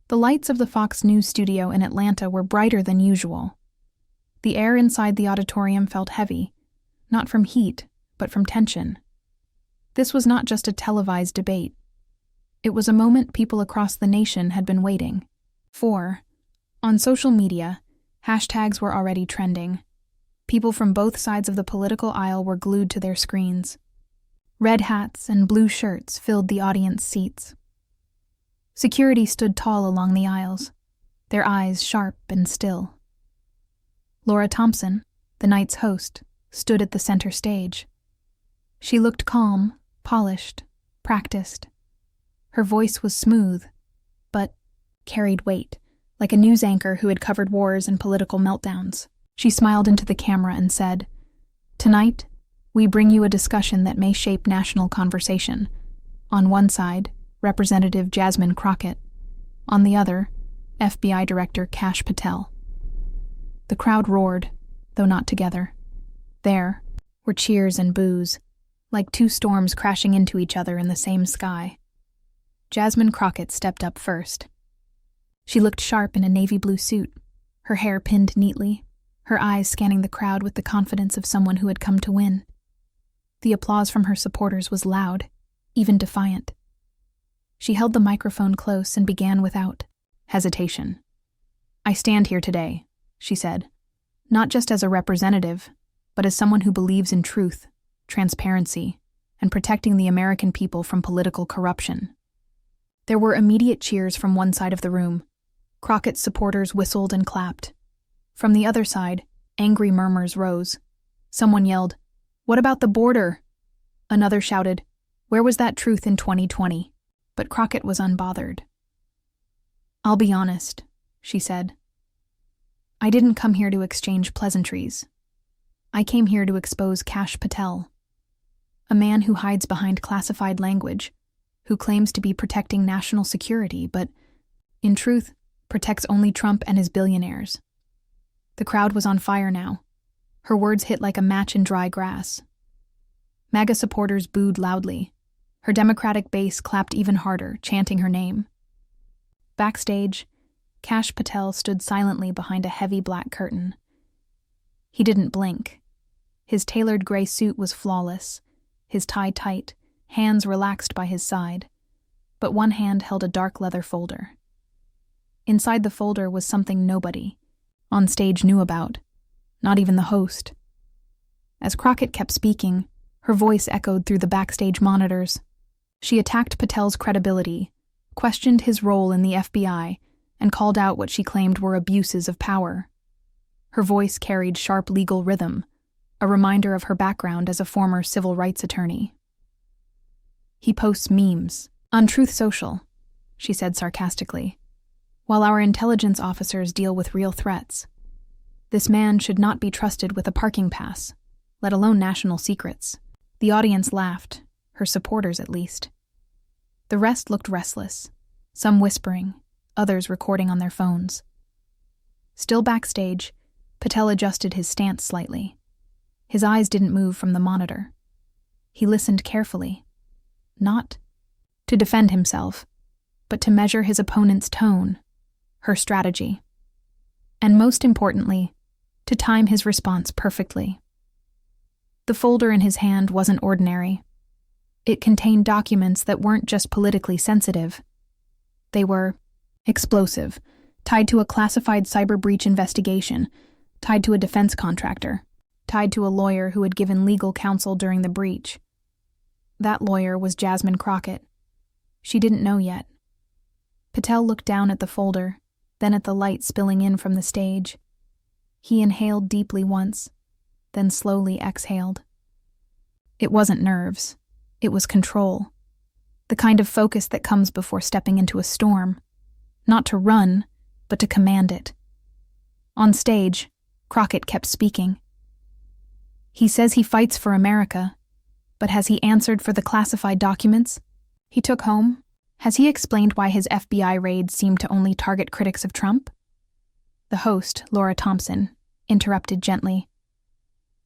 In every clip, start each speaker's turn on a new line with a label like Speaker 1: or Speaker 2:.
Speaker 1: The lights of the Fox News studio in Atlanta were brighter than usual. The air inside the auditorium felt heavy, not from heat, but from tension. This was not just a televised debate. It was a moment people across the nation had been waiting for. On social media, hashtags were already trending. People from both sides of the political aisle were glued to their screens. Red hats and blue shirts filled the audience seats. Security stood tall along the aisles, their eyes sharp and still. Laura Thompson, the night's host, stood at the center stage. She looked calm, polished, practiced. Her voice was smooth, but carried weight, like a news anchor who had covered wars and political meltdowns. She smiled into the camera and said, "Tonight, we bring you a discussion that may shape national conversation. On one side, Representative Jasmine Crockett. On the other, FBI Director Kash Patel." The crowd roared, though not together. There were cheers and boos, like two storms crashing into each other in the same sky. Jasmine Crockett stepped up first. She looked sharp in a navy blue suit, her hair pinned neatly, her eyes scanning the crowd with the confidence of someone who had come to win. The applause from her supporters was loud, even defiant. She held the microphone close and began without hesitation. "I stand here today," she said, "not just as a representative, but as someone who believes in truth, transparency, and protecting the American people from political corruption." There were immediate cheers from one side of the room. Crockett's supporters whistled and clapped. From the other side, angry murmurs rose. Someone yelled, "What about the border?" Another shouted, "Where was that truth in 2020? But Crockett was unbothered. "I'll be honest," she said. "I didn't come here to exchange pleasantries. I came here to expose Kash Patel, a man who hides behind classified language, who claims to be protecting national security, but, in truth, protects only Trump and his billionaires." The crowd was on fire now. Her words hit like a match in dry grass. MAGA supporters booed loudly. Her Democratic base clapped even harder, chanting her name. Backstage, Kash Patel stood silently behind a heavy black curtain. He didn't blink. His tailored gray suit was flawless, his tie tight, hands relaxed by his side, but one hand held a dark leather folder. Inside the folder was something nobody on stage knew about, not even the host. As Crockett kept speaking, her voice echoed through the backstage monitors. She attacked Patel's credibility, questioned his role in the FBI, and called out what she claimed were abuses of power. Her voice carried sharp legal rhythm, a reminder of her background as a former civil rights attorney. "He posts memes on Truth Social," she said sarcastically, "while our intelligence officers deal with real threats. This man should not be trusted with a parking pass, let alone national secrets." The audience laughed, her supporters at least. The rest looked restless, some whispering, others recording on their phones. Still backstage, Patel adjusted his stance slightly. His eyes didn't move from the monitor. He listened carefully, not to defend himself, but to measure his opponent's tone, her strategy, and most importantly, to time his response perfectly. The folder in his hand wasn't ordinary. It contained documents that weren't just politically sensitive. They were explosive, tied to a classified cyber breach investigation, tied to a defense contractor, tied to a lawyer who had given legal counsel during the breach. That lawyer was Jasmine Crockett. She didn't know yet. Patel looked down at the folder, then at the light spilling in from the stage. He inhaled deeply once, then slowly exhaled. It wasn't nerves. It was control. The kind of focus that comes before stepping into a storm. Not to run, but to command it. On stage, Crockett kept speaking. "He says he fights for America, but has he answered for the classified documents he took home? Has he explained why his FBI raids seem to only target critics of Trump?" The host, Laura Thompson, interrupted gently.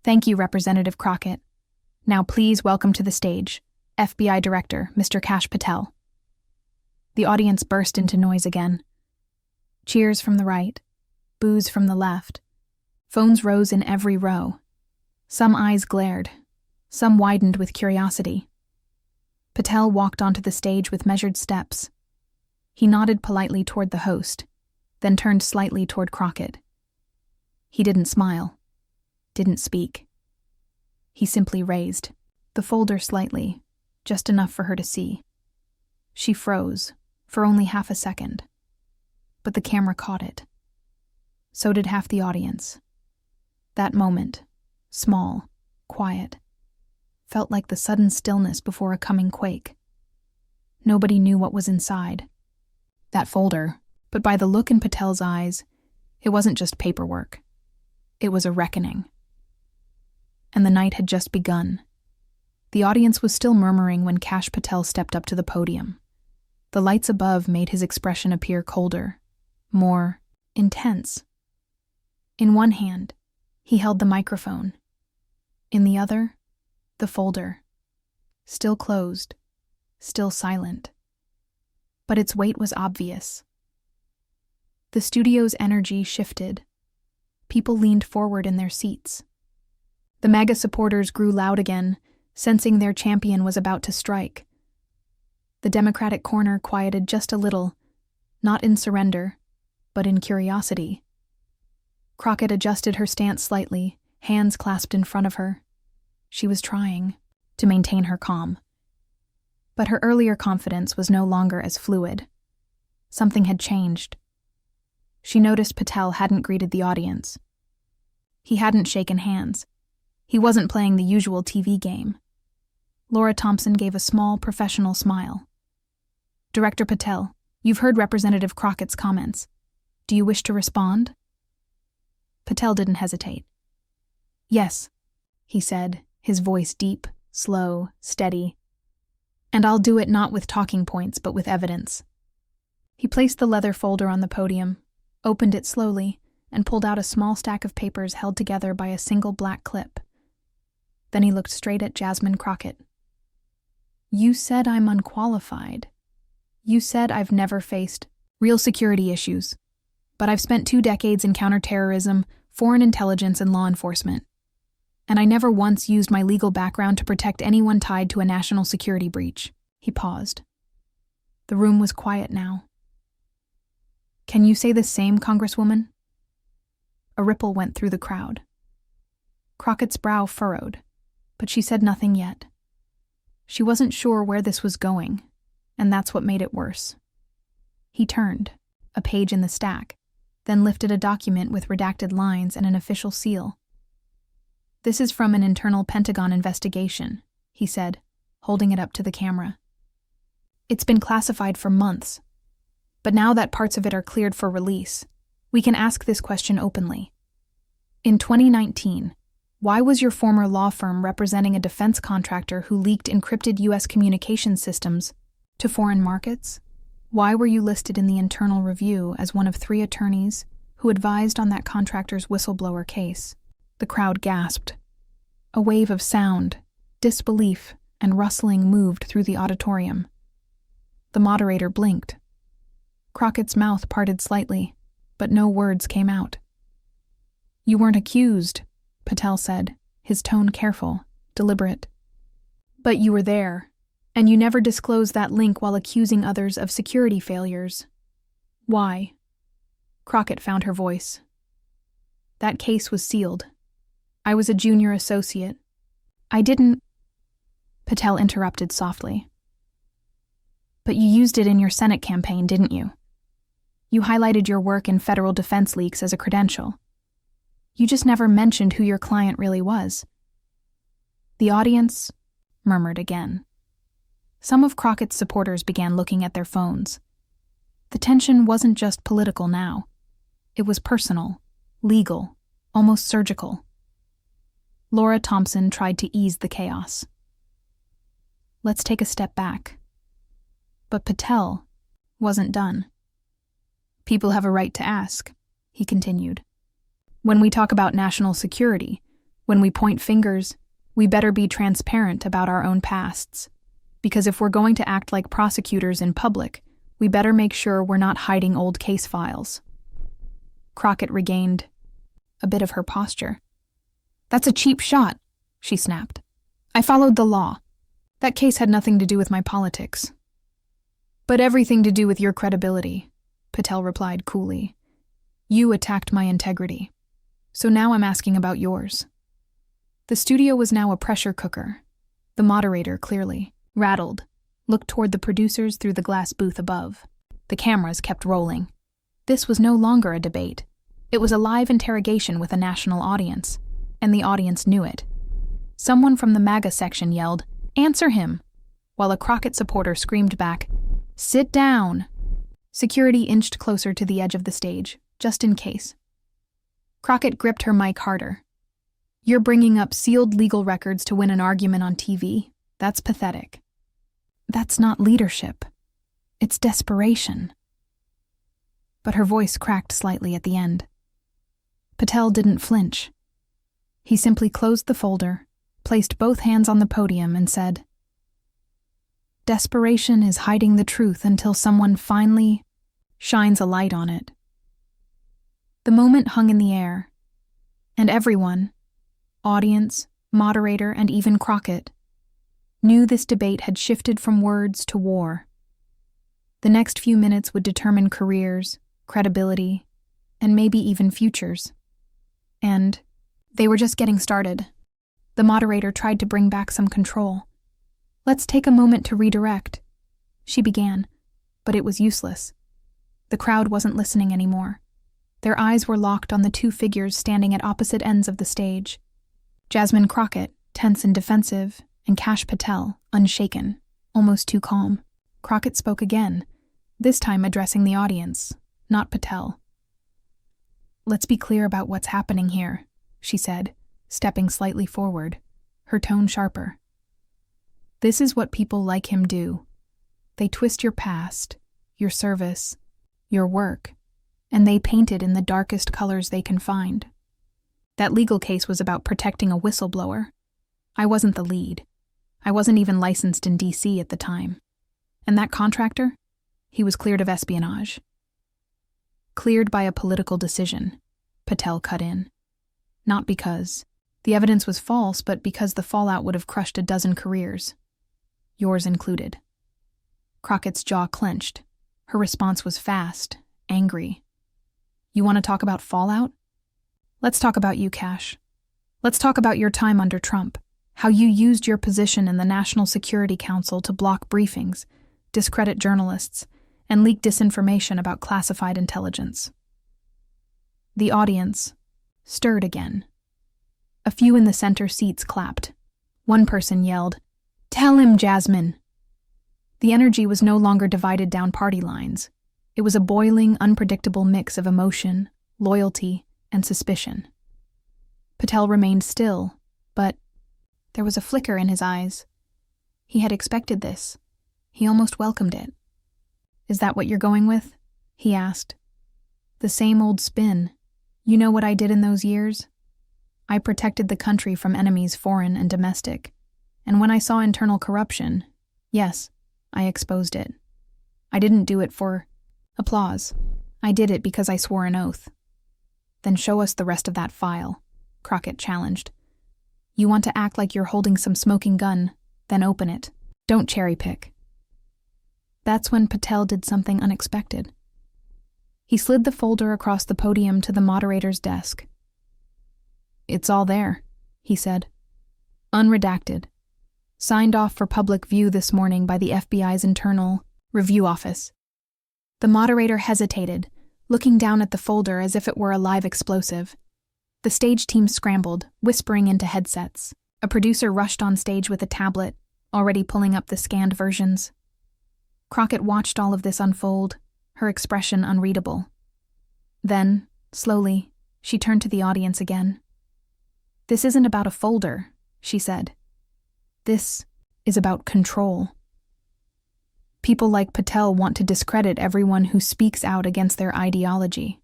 Speaker 1: "Thank you, Representative Crockett. Now please welcome to the stage, FBI Director, Mr. Kash Patel." The audience burst into noise again. Cheers from the right, boos from the left. Phones rose in every row. Some eyes glared, some widened with curiosity. Patel walked onto the stage with measured steps. He nodded politely toward the host, then turned slightly toward Crockett. He didn't smile, didn't speak. He simply raised the folder slightly, just enough for her to see. She froze, for only half a second. But the camera caught it. So did half the audience. That moment, small, quiet, felt like the sudden stillness before a coming quake. Nobody knew what was inside. That folder, but by the look in Patel's eyes, it wasn't just paperwork. It was a reckoning. And the night had just begun. The audience was still murmuring when Kash Patel stepped up to the podium. The lights above made his expression appear colder, more intense. In one hand, he held the microphone. In the other, the folder. Still closed, still silent. But its weight was obvious. The studio's energy shifted. People leaned forward in their seats. The MAGA supporters grew loud again, sensing their champion was about to strike. The Democratic corner quieted just a little, not in surrender, but in curiosity. Crockett adjusted her stance slightly, hands clasped in front of her. She was trying to maintain her calm. But her earlier confidence was no longer as fluid. Something had changed. She noticed Patel hadn't greeted the audience. He hadn't shaken hands. He wasn't playing the usual TV game. Laura Thompson gave a small, professional smile. "Director Patel, you've heard Representative Crockett's comments. Do you wish to respond?" Patel didn't hesitate. "Yes," he said, his voice deep, slow, steady. "And I'll do it not with talking points, but with evidence." He placed the leather folder on the podium, opened it slowly, and pulled out a small stack of papers held together by a single black clip. Then he looked straight at Jasmine Crockett. "You said I'm unqualified. You said I've never faced real security issues. But I've spent 2 decades in counterterrorism, foreign intelligence, and law enforcement. And I never once used my legal background to protect anyone tied to a national security breach." He paused. The room was quiet now. "Can you say the same, Congresswoman?" A ripple went through the crowd. Crockett's brow furrowed, but she said nothing yet. She wasn't sure where this was going, and that's what made it worse. He turned, a page in the stack, then lifted a document with redacted lines and an official seal. "This is from an internal Pentagon investigation," he said, holding it up to the camera. "It's been classified for months, but now that parts of it are cleared for release, we can ask this question openly. In 2019, why was your former law firm representing a defense contractor who leaked encrypted U.S. communication systems to foreign markets? Why were you listed in the internal review as one of 3 attorneys who advised on that contractor's whistleblower case?" The crowd gasped. A wave of sound, disbelief, and rustling moved through the auditorium. The moderator blinked. Crockett's mouth parted slightly, but no words came out. "You weren't accused," Patel said, his tone careful, deliberate. "But you were there, and you never disclosed that link while accusing others of security failures. Why?" Crockett found her voice. "That case was sealed. I was a junior associate. I didn't—" Patel interrupted softly. "But you used it in your Senate campaign, didn't you? You highlighted your work in federal defense leaks as a credential. You just never mentioned who your client really was." The audience murmured again. Some of Crockett's supporters began looking at their phones. The tension wasn't just political now. It was personal, legal, almost surgical. Laura Thompson tried to ease the chaos. "Let's take a step back." But Patel wasn't done. "People have a right to ask," he continued. "When we talk about national security, when we point fingers, we better be transparent about our own pasts. Because if we're going to act like prosecutors in public, we better make sure we're not hiding old case files." Crockett regained a bit of her posture. "That's a cheap shot," she snapped. "I followed the law. That case had nothing to do with my politics." "But everything to do with your credibility," Patel replied coolly. "You attacked my integrity. So now I'm asking about yours." The studio was now a pressure cooker. The moderator, clearly rattled, looked toward the producers through the glass booth above. The cameras kept rolling. This was no longer a debate. It was a live interrogation with a national audience, and the audience knew it. Someone from the MAGA section yelled, "Answer him!" while a Crockett supporter screamed back, "Sit down!" Security inched closer to the edge of the stage, just in case. Crockett gripped her mic harder. "You're bringing up sealed legal records to win an argument on TV? That's pathetic." "That's not leadership. It's desperation." But her voice cracked slightly at the end. Patel didn't flinch. He simply closed the folder, placed both hands on the podium, and said, "Desperation is hiding the truth until someone finally shines a light on it." The moment hung in the air, and everyone, audience, moderator, and even Crockett, knew this debate had shifted from words to war. The next few minutes would determine careers, credibility, and maybe even futures. And they were just getting started. The moderator tried to bring back some control. "Let's take a moment to redirect," she began, but it was useless. The crowd wasn't listening anymore. Their eyes were locked on the two figures standing at opposite ends of the stage. Jasmine Crockett, tense and defensive, and Kash Patel, unshaken, almost too calm. Crockett spoke again, this time addressing the audience, not Patel. "Let's be clear about what's happening here," she said, stepping slightly forward, her tone sharper. "This is what people like him do. They twist your past, your service, your work, and they paint it in the darkest colors they can find. That legal case was about protecting a whistleblower. I wasn't the lead. I wasn't even licensed in D.C. at the time. And that contractor? He was cleared of espionage." "Cleared by a political decision," Patel cut in. "Not because the evidence was false, but because the fallout would have crushed a dozen careers. Yours included." Crockett's jaw clenched. Her response was fast, angry. "You want to talk about fallout? Let's talk about you, Kash. Let's talk about your time under Trump, how you used your position in the National Security Council to block briefings, discredit journalists, and leak disinformation about classified intelligence." The audience stirred again. A few in the center seats clapped. One person yelled, "Tell him, Jasmine!" The energy was no longer divided down party lines. It was a boiling, unpredictable mix of emotion, loyalty, and suspicion. Patel remained still, but there was a flicker in his eyes. He had expected this. He almost welcomed it. "Is that what you're going with?" he asked. "The same old spin. You know what I did in those years? I protected the country from enemies foreign and domestic. And when I saw internal corruption, yes, I exposed it. I didn't do it for applause. I did it because I swore an oath." "Then show us the rest of that file," Crockett challenged. "You want to act like you're holding some smoking gun, then open it. Don't cherry pick." That's when Patel did something unexpected. He slid the folder across the podium to the moderator's desk. "It's all there," he said. "Unredacted. Signed off for public view this morning by the FBI's Internal Review Office." The moderator hesitated, looking down at the folder as if it were a live explosive. The stage team scrambled, whispering into headsets. A producer rushed on stage with a tablet, already pulling up the scanned versions. Crockett watched all of this unfold, her expression unreadable. Then, slowly, she turned to the audience again. "This isn't about a folder," she said. "This is about control. People like Patel want to discredit everyone who speaks out against their ideology.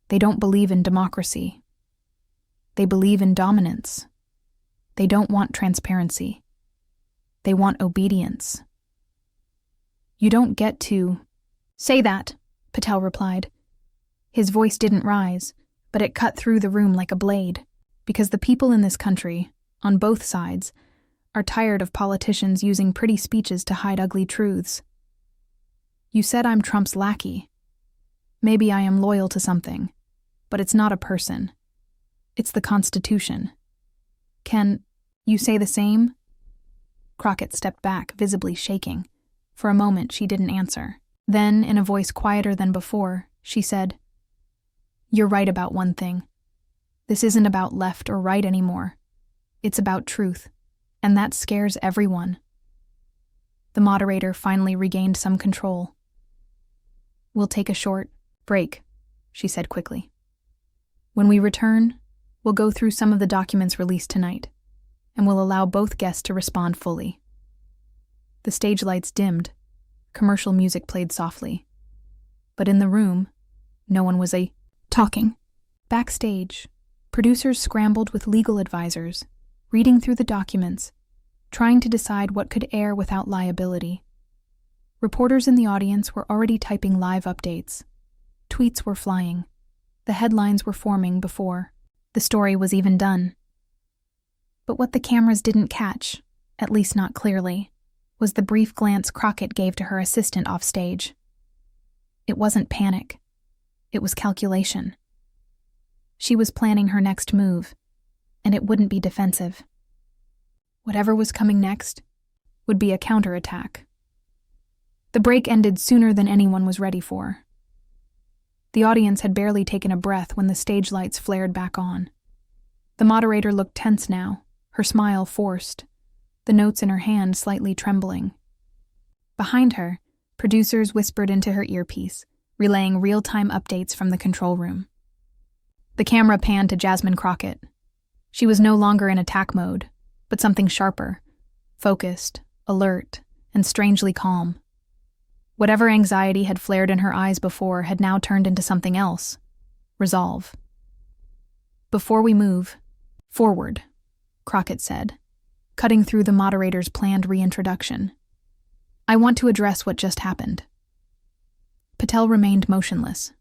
Speaker 1: They don't believe in democracy. They believe in dominance. They don't want transparency. They want obedience. You don't get to..." "Say that," Patel replied. His voice didn't rise, but it cut through the room like a blade, because the people in this country, on both sides, are tired of politicians using pretty speeches to hide ugly truths. You said I'm Trump's lackey. Maybe I am loyal to something, but it's not a person. It's the Constitution. Can you say the same? Crockett stepped back, visibly shaking. For a moment, she didn't answer. Then, in a voice quieter than before, she said, "You're right about one thing. This isn't about left or right anymore. It's about truth, and that scares everyone." The moderator finally regained some control. "We'll take a short break," she said quickly. "When we return, we'll go through some of the documents released tonight, and we'll allow both guests to respond fully." The stage lights dimmed, commercial music played softly. But in the room, no one was talking. Backstage, producers scrambled with legal advisors, reading through the documents, trying to decide what could air without liability. Reporters in the audience were already typing live updates. Tweets were flying. The headlines were forming before the story was even done. But what the cameras didn't catch, at least not clearly, was the brief glance Crockett gave to her assistant offstage. It wasn't panic. It was calculation. She was planning her next move, and it wouldn't be defensive. Whatever was coming next would be a counterattack. The break ended sooner than anyone was ready for. The audience had barely taken a breath when the stage lights flared back on. The moderator looked tense now, her smile forced, the notes in her hand slightly trembling. Behind her, producers whispered into her earpiece, relaying real-time updates from the control room. The camera panned to Jasmine Crockett. She was no longer in attack mode, but something sharper, focused, alert, and strangely calm. Whatever anxiety had flared in her eyes before had now turned into something else: resolve. "Before we move forward," Crockett said, cutting through the moderator's planned reintroduction, "I want to address what just happened." Patel remained motionless.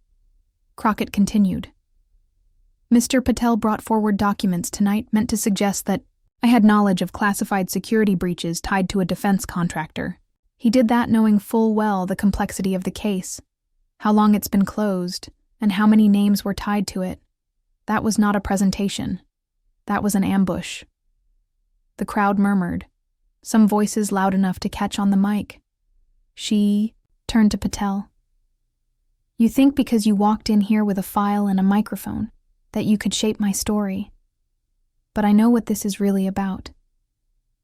Speaker 1: Crockett continued. "Mr. Patel brought forward documents tonight meant to suggest that I had knowledge of classified security breaches tied to a defense contractor. He did that knowing full well the complexity of the case, how long it's been closed, and how many names were tied to it. That was not a presentation. That was an ambush." The crowd murmured, some voices loud enough to catch on the mic. She turned to Patel. "You think because you walked in here with a file and a microphone that you could shape my story. But I know what this is really about.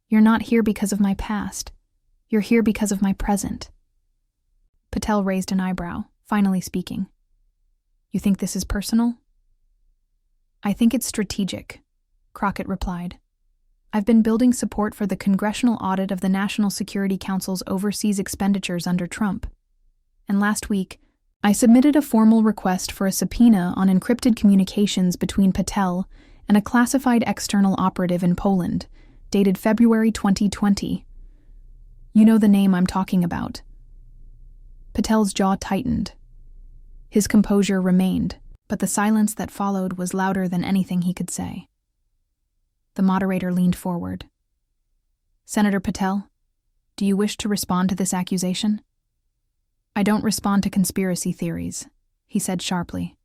Speaker 1: You're not here because of my past. You're here because of my present." Patel raised an eyebrow, finally speaking. "You think this is personal?" "I think it's strategic," Crockett replied. "I've been building support for the congressional audit of the National Security Council's overseas expenditures under Trump. And last week, I submitted a formal request for a subpoena on encrypted communications between Patel and a classified external operative in Poland, dated February 2020. You know the name I'm talking about." Patel's jaw tightened. His composure remained, but the silence that followed was louder than anything he could say. The moderator leaned forward. "Senator Patel, do you wish to respond to this accusation?" "I don't respond to conspiracy theories," he said sharply.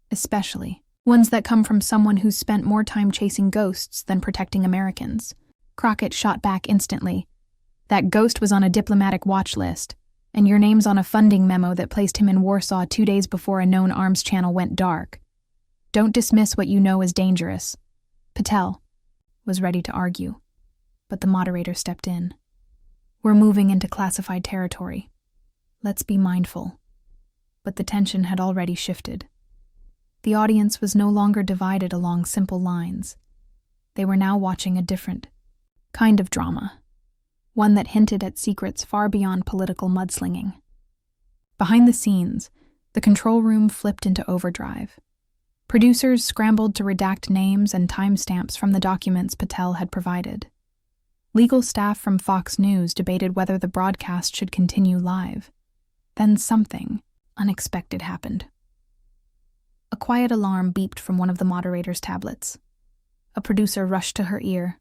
Speaker 1: "Especially ones that come from someone who's spent more time chasing ghosts than protecting Americans." Crockett shot back instantly. "That ghost was on a diplomatic watch list, and your name's on a funding memo that placed him in Warsaw 2 days before a known arms channel went dark. Don't dismiss what you know is dangerous." Patel was ready to argue, but the moderator stepped in. "We're moving into classified territory. Let's be mindful." But the tension had already shifted. The audience was no longer divided along simple lines. They were now watching a different kind of drama, one that hinted at secrets far beyond political mudslinging. Behind the scenes, the control room flipped into overdrive. Producers scrambled to redact names and timestamps from the documents Patel had provided. Legal staff from Fox News debated whether the broadcast should continue live. Then something unexpected happened. quiet alarm beeped from one of the moderator's tablets. A producer rushed to her ear.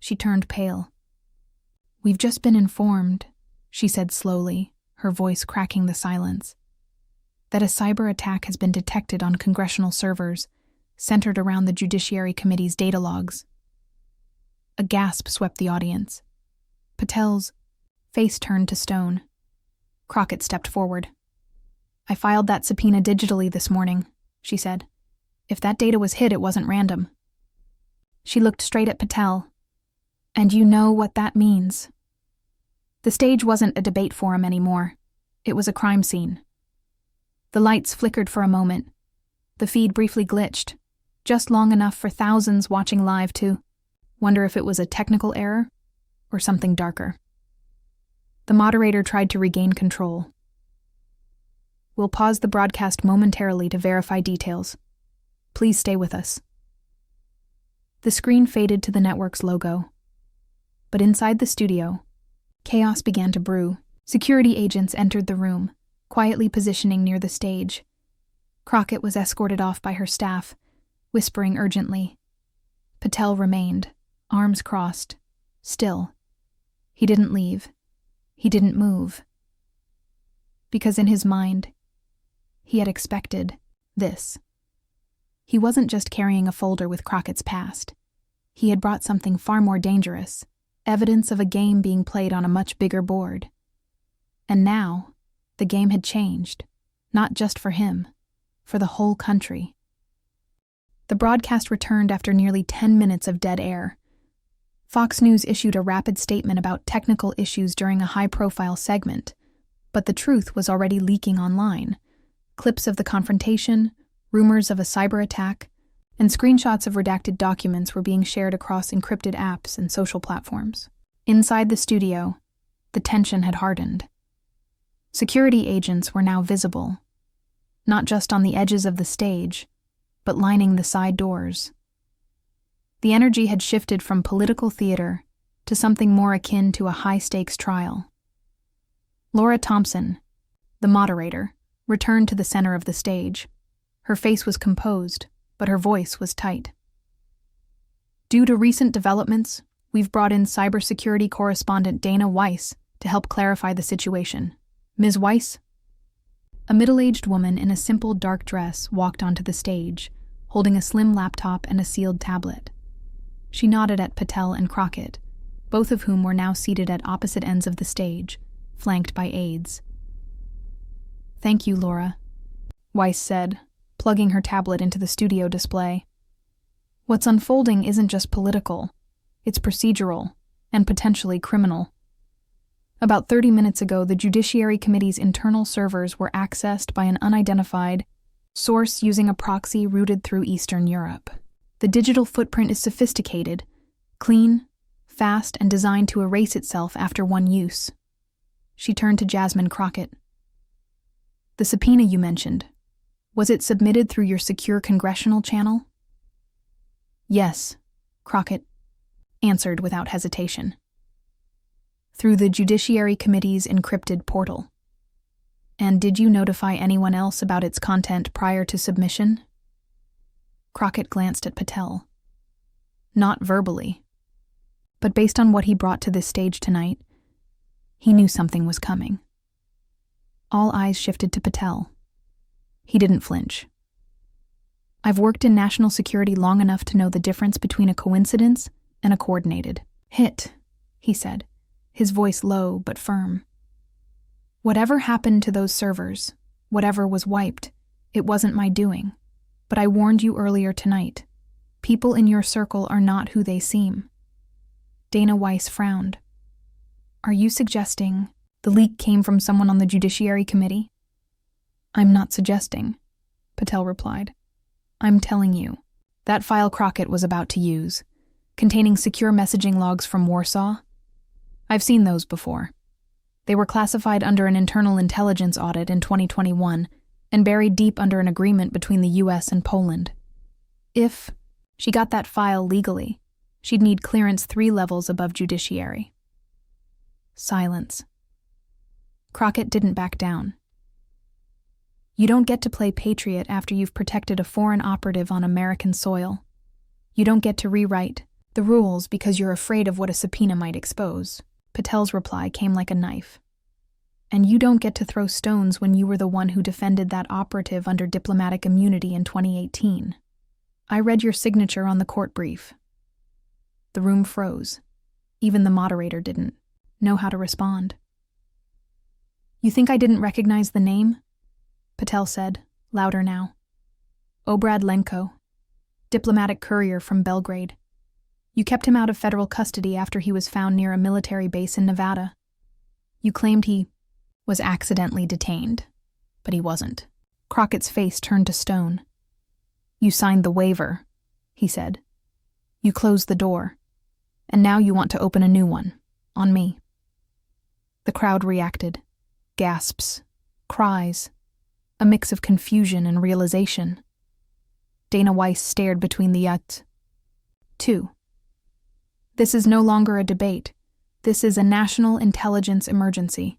Speaker 1: She turned pale. "We've just been informed," she said slowly, her voice cracking the silence, "that a cyber attack has been detected on congressional servers centered around the Judiciary Committee's data logs." A gasp swept the audience. Patel's face turned to stone. Crockett stepped forward. "I filed that subpoena digitally this morning," she said. "If that data was hid, it wasn't random." She looked straight at Patel. "And you know what that means." The stage wasn't a debate forum anymore. It was a crime scene. The lights flickered for a moment. The feed briefly glitched, just long enough for thousands watching live to wonder if it was a technical error or something darker. The moderator tried to regain control. "We'll pause the broadcast momentarily to verify details. Please stay with us." The screen faded to the network's logo. But inside the studio, chaos began to brew. Security agents entered the room, quietly positioning near the stage. Crockett was escorted off by her staff, whispering urgently. Patel remained, arms crossed, still. He didn't leave. He didn't move. Because in his mind, he had expected this. He wasn't just carrying a folder with Crockett's past. He had brought something far more dangerous, evidence of a game being played on a much bigger board. And now, the game had changed, not just for him, for the whole country. The broadcast returned after nearly 10 minutes of dead air. Fox News issued a rapid statement about technical issues during a high-profile segment, but the truth was already leaking online. Clips of the confrontation, rumors of a cyber attack, and screenshots of redacted documents were being shared across encrypted apps and social platforms. Inside the studio, the tension had hardened. Security agents were now visible, not just on the edges of the stage, but lining the side doors. The energy had shifted from political theater to something more akin to a high-stakes trial. Laura Thompson, the moderator, returned to the center of the stage. Her face was composed, but her voice was tight. "Due to recent developments, we've brought in cybersecurity correspondent Dana Weiss to help clarify the situation. Ms. Weiss?" A middle-aged woman in a simple dark dress walked onto the stage, holding a slim laptop and a sealed tablet. She nodded at Patel and Crockett, both of whom were now seated at opposite ends of the stage, flanked by aides. "Thank you, Laura," Weiss said, plugging her tablet into the studio display. "What's unfolding isn't just political, it's procedural and potentially criminal. About 30 minutes ago, the Judiciary Committee's internal servers were accessed by an unidentified source using a proxy routed through Eastern Europe. The digital footprint is sophisticated, clean, fast, and designed to erase itself after one use." She turned to Jasmine Crockett. "The subpoena you mentioned, was it submitted through your secure congressional channel?" "Yes," Crockett answered without hesitation. "Through the Judiciary Committee's encrypted portal. And did you notify anyone else about its content prior to submission?" Crockett glanced at Patel. Not verbally, but based on what he brought to this stage tonight, he knew something was coming. All eyes shifted to Patel. He didn't flinch. "I've worked in national security long enough to know the difference between a coincidence and a coordinated hit," he said, his voice low but firm. "Whatever happened to those servers, whatever was wiped, it wasn't my doing. But I warned you earlier tonight. People in your circle are not who they seem." Dana Weiss frowned. "Are you suggesting the leak came from someone on the Judiciary Committee?" "I'm not suggesting," Patel replied. "I'm telling you. That file Crockett was about to use, containing secure messaging logs from Warsaw. I've seen those before. They were classified under an internal intelligence audit in 2021 and buried deep under an agreement between the US and Poland. If she got that file legally, she'd need clearance 3 levels above judiciary." Silence. Crockett didn't back down. You don't get to play patriot after you've protected a foreign operative on American soil. You don't get to rewrite the rules because you're afraid of what a subpoena might expose. Patel's reply came like a knife. And you don't get to throw stones when you were the one who defended that operative under diplomatic immunity in 2018. I read your signature on the court brief. The room froze. Even the moderator didn't know how to respond. You think I didn't recognize the name? Patel said, louder now. Obrad Lenko, diplomatic courier from Belgrade. You kept him out of federal custody after he was found near a military base in Nevada. You claimed he was accidentally detained, but he wasn't. Crockett's face turned to stone. You signed the waiver, he said. You closed the door, and now you want to open a new one, on me. The crowd reacted. Gasps, cries, a mix of confusion and realization. Dana Weiss stared between the yuts. 2. This is no longer a debate. This is a national intelligence emergency.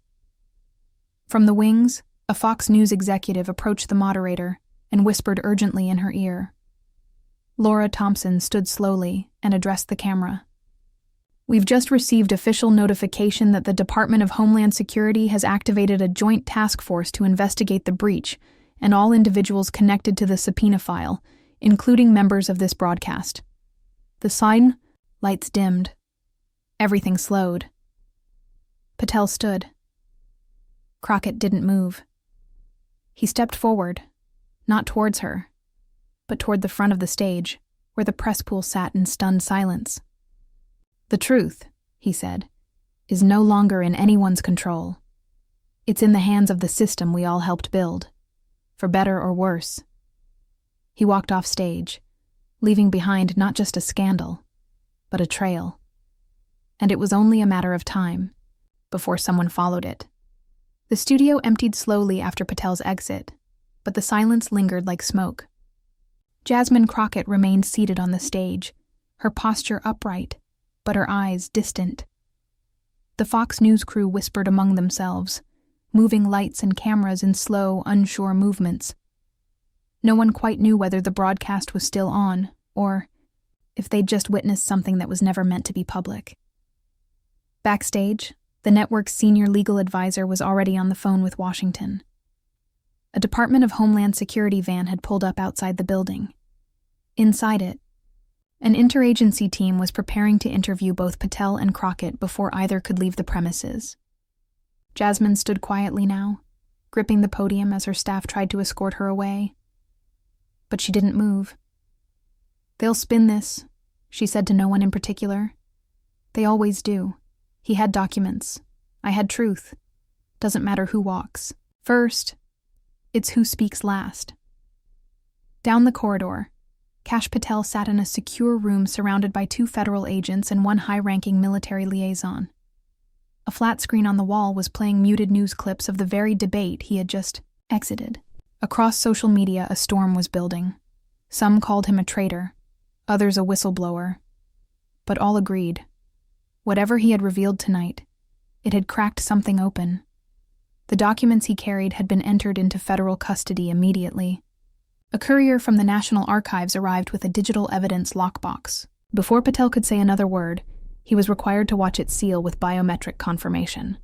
Speaker 1: From the wings, a Fox News executive approached the moderator and whispered urgently in her ear. Laura Thompson stood slowly and addressed the camera. We've just received official notification that the Department of Homeland Security has activated a joint task force to investigate the breach and all individuals connected to the subpoena file, including members of this broadcast. The sign, lights dimmed. Everything slowed. Patel stood. Crockett didn't move. He stepped forward, not towards her, but toward the front of the stage, where the press pool sat in stunned silence. The truth, he said, is no longer in anyone's control. It's in the hands of the system we all helped build, for better or worse. He walked off stage, leaving behind not just a scandal, but a trail. And it was only a matter of time before someone followed it. The studio emptied slowly after Patel's exit, but the silence lingered like smoke. Jasmine Crockett remained seated on the stage, her posture upright, but her eyes distant. The Fox News crew whispered among themselves, moving lights and cameras in slow, unsure movements. No one quite knew whether the broadcast was still on, or if they'd just witnessed something that was never meant to be public. Backstage, the network's senior legal advisor was already on the phone with Washington. A Department of Homeland Security van had pulled up outside the building. Inside it, an interagency team was preparing to interview both Patel and Crockett before either could leave the premises. Jasmine stood quietly now, gripping the podium as her staff tried to escort her away. But she didn't move. They'll spin this, she said to no one in particular. They always do. He had documents. I had truth. Doesn't matter who walks. First, it's who speaks last. Down the corridor, Kash Patel sat in a secure room surrounded by 2 federal agents and 1 high-ranking military liaison. A flat screen on the wall was playing muted news clips of the very debate he had just exited. Across social media, a storm was building. Some called him a traitor, others a whistleblower. But all agreed. Whatever he had revealed tonight, it had cracked something open. The documents he carried had been entered into federal custody immediately. A courier from the National Archives arrived with a digital evidence lockbox. Before Patel could say another word, he was required to watch it seal with biometric confirmation.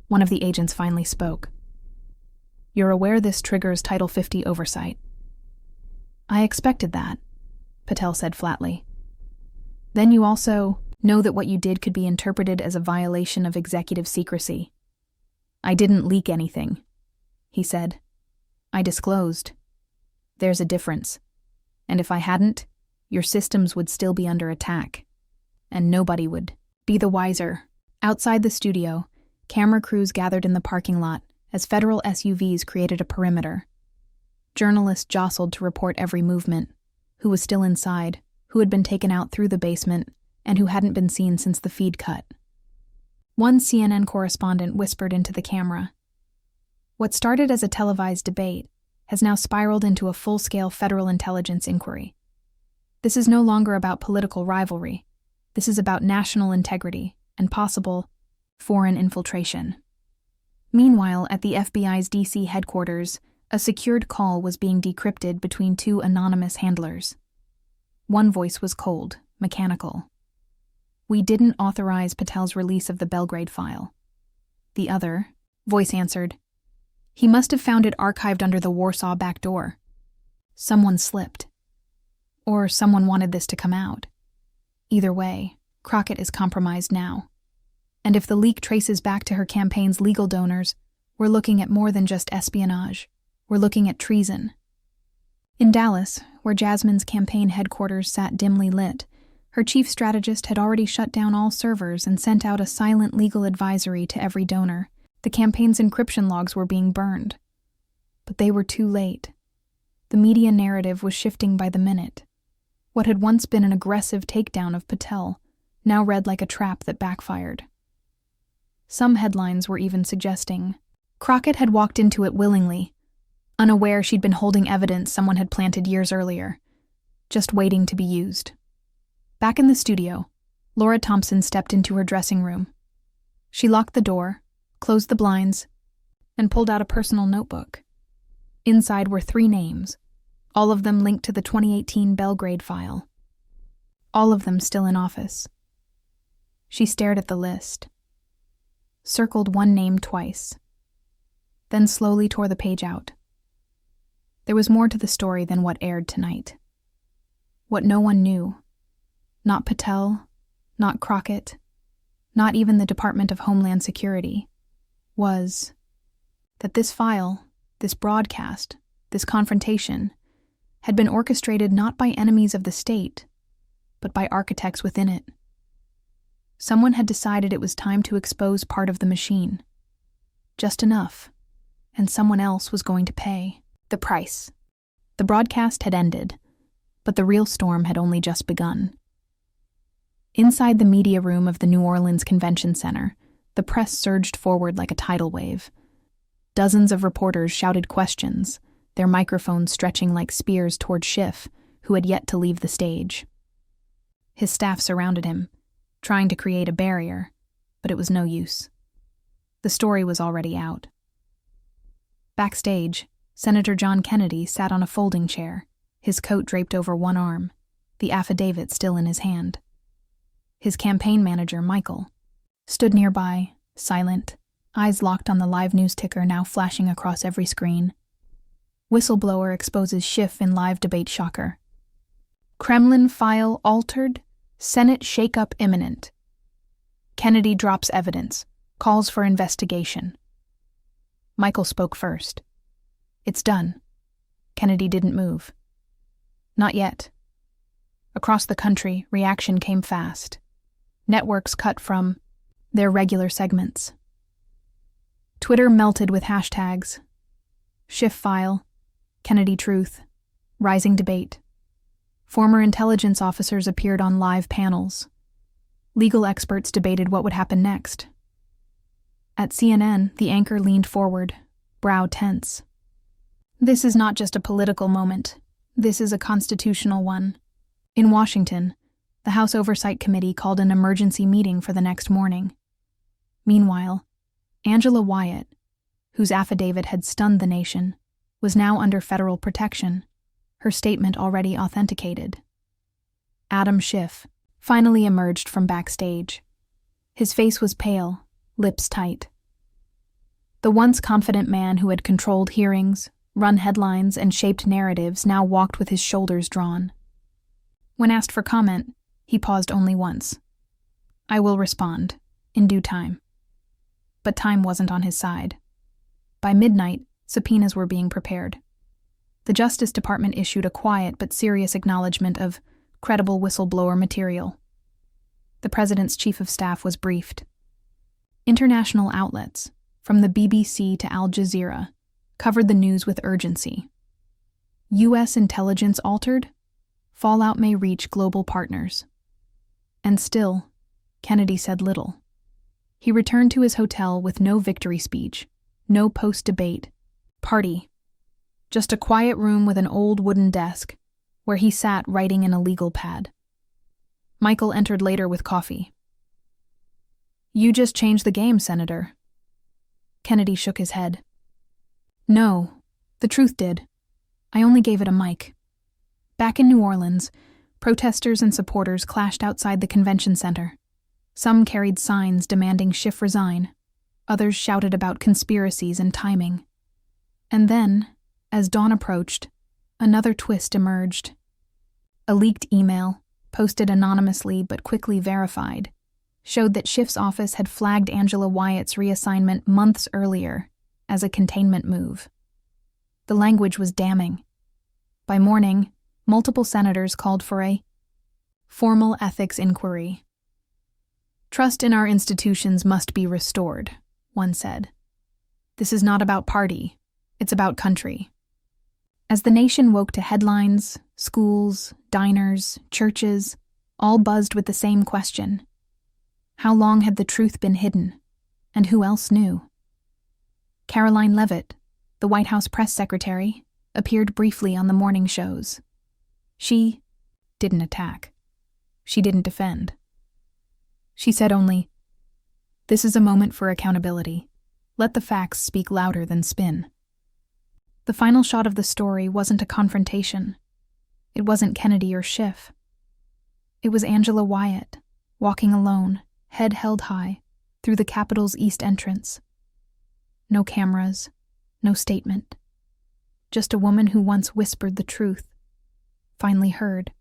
Speaker 1: One of the agents finally spoke. You're aware this triggers Title 50 oversight. I expected that, Patel said flatly. Then you also know that what you did could be interpreted as a violation of executive secrecy. I didn't leak anything, he said. I disclosed. There's a difference. And if I hadn't, your systems would still be under attack. And nobody would be the wiser. Outside the studio, camera crews gathered in the parking lot as federal SUVs created a perimeter. Journalists jostled to report every movement, who was still inside, who had been taken out through the basement, and who hadn't been seen since the feed cut. One CNN correspondent whispered into the camera. What started as a televised debate has now spiraled into a full-scale federal intelligence inquiry. This is no longer about political rivalry. This is about national integrity and possible foreign infiltration. Meanwhile, at the FBI's D.C. headquarters, A secured call was being decrypted between two anonymous handlers. One voice was cold, mechanical. "We didn't authorize Patel's release of the Belgrade file." The other voice answered, "He must have found it archived under the Warsaw back door. Someone slipped. Or someone wanted this to come out. Either way, Crockett is compromised now. And if the leak traces back to her campaign's legal donors, we're looking at more than just espionage. We're looking at treason." In Dallas, where Jasmine's campaign headquarters sat dimly lit, her chief strategist had already shut down all servers and sent out a silent legal advisory to every donor. The campaign's encryption logs were being burned. But they were too late. The media narrative was shifting by the minute. What had once been an aggressive takedown of Patel now read like a trap that backfired. Some headlines were even suggesting Crockett had walked into it willingly, unaware she'd been holding evidence someone had planted years earlier, just waiting to be used. Back in the studio, Laura Thompson stepped into her dressing room. She locked the door, closed the blinds, and pulled out a personal notebook. Inside were 3 names, all of them linked to the 2018 Belgrade file. All of them still in office. She stared at the list, circled one name twice, then slowly tore the page out. There was more to the story than what aired tonight. What no one knew, not Patel, not Crockett, not even the Department of Homeland Security, was that this file, this broadcast, this confrontation, had been orchestrated not by enemies of the state, but by architects within it. Someone had decided it was time to expose part of the machine. Just enough, and someone else was going to pay the price. The broadcast had ended, but the real storm had only just begun. Inside the media room of the New Orleans Convention Center, the press surged forward like a tidal wave. Dozens of reporters shouted questions, their microphones stretching like spears toward Schiff, who had yet to leave the stage. His staff surrounded him, trying to create a barrier, but it was no use. The story was already out. Backstage, Senator John Kennedy sat on a folding chair, his coat draped over one arm, the affidavit still in his hand. His campaign manager, Michael, stood nearby, silent, eyes locked on the live news ticker now flashing across every screen. Whistleblower exposes Schiff in live debate shocker. Kremlin file altered, Senate shakeup imminent. Kennedy drops evidence, calls for investigation. Michael spoke first. "It's done." Kennedy didn't move. Not yet. Across the country, reaction came fast. Networks cut from their regular segments. Twitter melted with hashtags. Schiff file, Kennedy truth, rising debate. Former intelligence officers appeared on live panels. Legal experts debated what would happen next. At CNN, the anchor leaned forward, brow tense. This is not just a political moment. This is a constitutional one. In Washington, the House Oversight Committee called an emergency meeting for the next morning. Meanwhile, Angela Wyatt, whose affidavit had stunned the nation, was now under federal protection, her statement already authenticated. Adam Schiff finally emerged from backstage. His face was pale, lips tight. The once confident man who had controlled hearings, run headlines, and shaped narratives now walked with his shoulders drawn. When asked for comment, he paused only once. "I will respond, in due time." But time wasn't on his side. By midnight, subpoenas were being prepared. The Justice Department issued a quiet but serious acknowledgement of credible whistleblower material. The president's chief of staff was briefed. International outlets, from the BBC to Al Jazeera, covered the news with urgency. U.S. intelligence altered? Fallout may reach global partners. And still, Kennedy said little. He returned to his hotel with no victory speech, no post-debate party, just a quiet room with an old wooden desk, where he sat writing in a legal pad. Michael entered later with coffee. "You just changed the game, Senator." Kennedy shook his head. "No, The truth did. I only gave it a mic. Back in New Orleans, protesters and supporters clashed outside the convention center. Some carried signs demanding Schiff resign. Others shouted about conspiracies and timing. And then, as dawn approached, another twist emerged. A leaked email, posted anonymously but quickly verified, showed that Schiff's office had flagged Angela Wyatt's reassignment months earlier as a containment move. The language was damning. By morning, multiple senators called for a formal ethics inquiry. "Trust in our institutions must be restored," one said. "This is not about party, it's about country." As the nation woke to headlines, schools, diners, churches, all buzzed with the same question. How long had the truth been hidden, and who else knew? Caroline Leavitt, the White House press secretary, appeared briefly on the morning shows. She didn't attack. She didn't defend. She said only, "This is a moment for accountability. Let the facts speak louder than spin." The final shot of the story wasn't a confrontation. It wasn't Kennedy or Schiff. It was Angela Wyatt, walking alone, head held high, through the Capitol's east entrance. No cameras, no statement. Just a woman who once whispered the truth, finally heard.